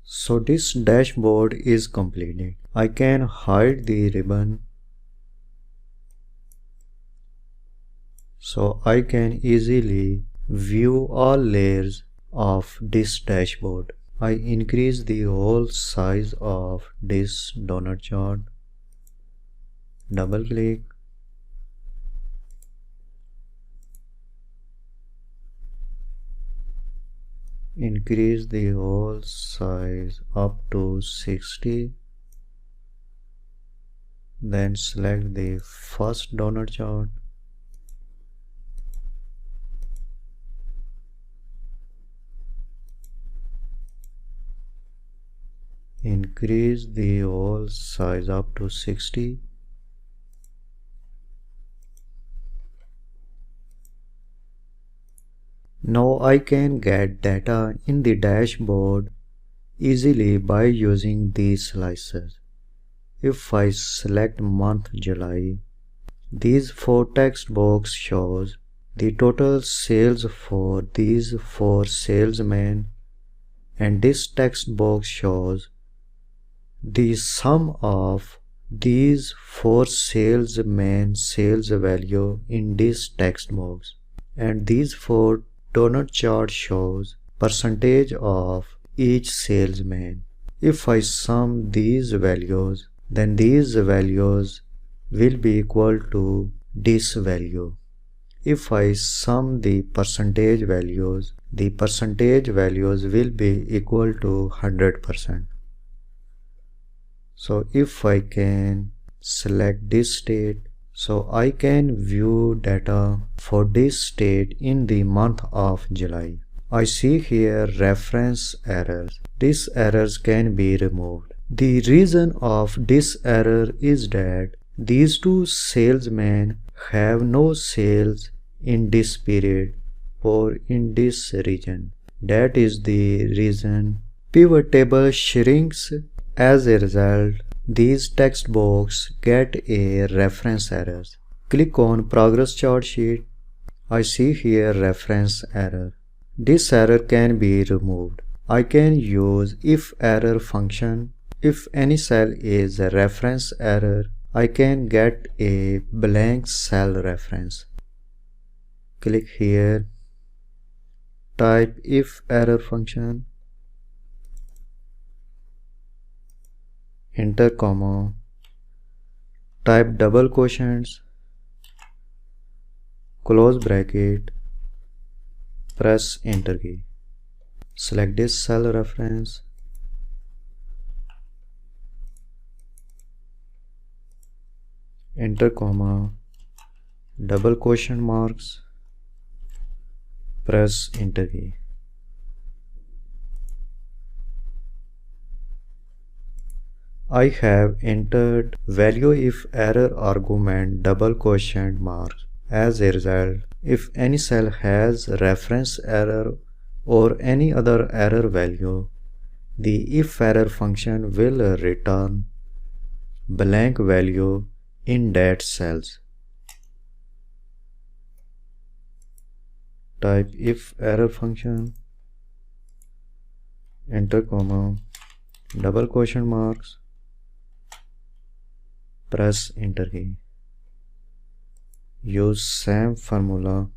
So this dashboard is completed. I can hide the ribbon so I can easily view all layers of this dashboard. I increase the whole size of this donut chart. Double click. Increase the whole size up to 60. Then select the first donut chart. Increase the whole size up to 60. Now I can get data in the dashboard easily by using these slices. If I select month July, these 4 text box shows the total sales for these 4 salesmen, and this text box shows the sum of these 4 salesmen sales value in this text box, and these 4 donut chart shows percentage of each salesman. If I sum these values, then these values will be equal to this value. If I sum the percentage values will be equal to 100%. So if I can select this state, so I can view data for this state in the month of July. I see here reference errors. These errors can be removed. The reason of this error is that these 2 salesmen have no sales in this period or in this region. That is the reason pivot table shrinks. As a result, these text boxes get a reference errors. Click on progress chart sheet. I see here reference error. This error can be removed. I can use if error function. If any cell is a reference error, I can get a blank cell reference. Click here. Type if error function. Enter comma, type double quotients, close bracket, press enter key. Select this cell reference. Enter comma, double quotient marks, press enter key. I have entered value if error argument double quotient marks. As a result, if any cell has reference error or any other error value, the if error function will return blank value in that cells. Type if error function, enter comma, double quotient marks, press enter key. Use same formula.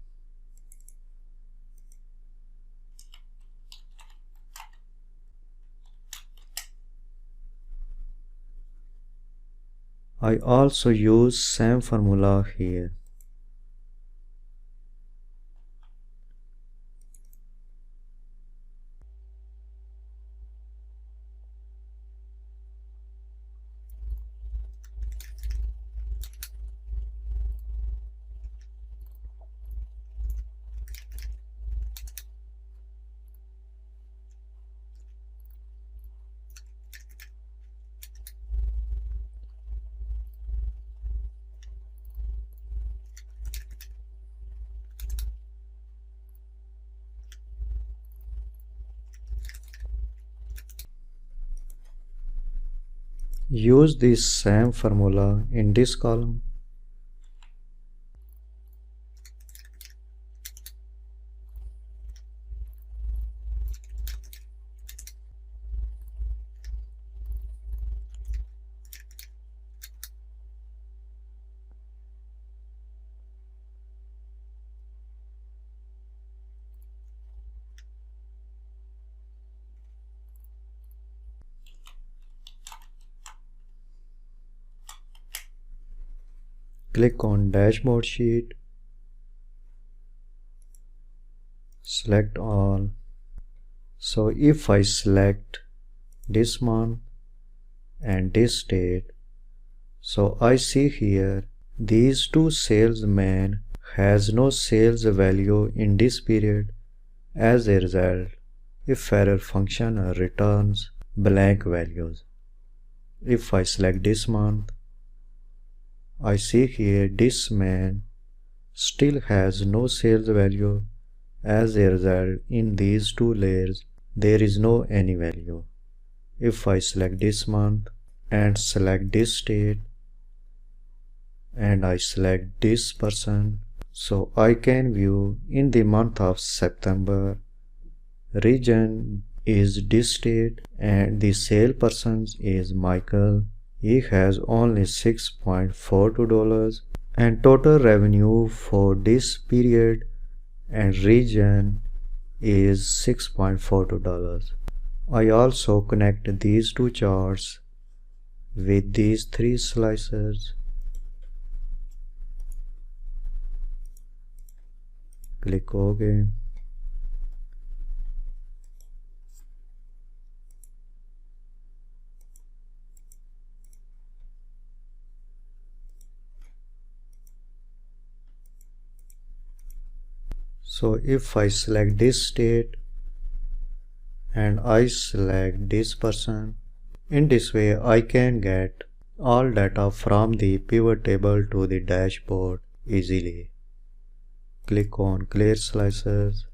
I also use same formula here. Use this same formula in this column. Click on dashboard sheet, select all. So if I select this month and this date, so I see here these two salesmen has no sales value in this period. As a result, if error function returns blank values. If I select this month, I see here this man still has no sales value. As a result, in these two layers, there is no any value. If I select this month and select this date and I select this person, so I can view in the month of September, region is this state and the salesperson is Michael. He has only $6.42 and total revenue for this period and region is $6.42. I also connect these two charts with these three slices. Click OK. So if I select this state and I select this person, in this way I can get all data from the pivot table to the dashboard easily. Click on clear slices.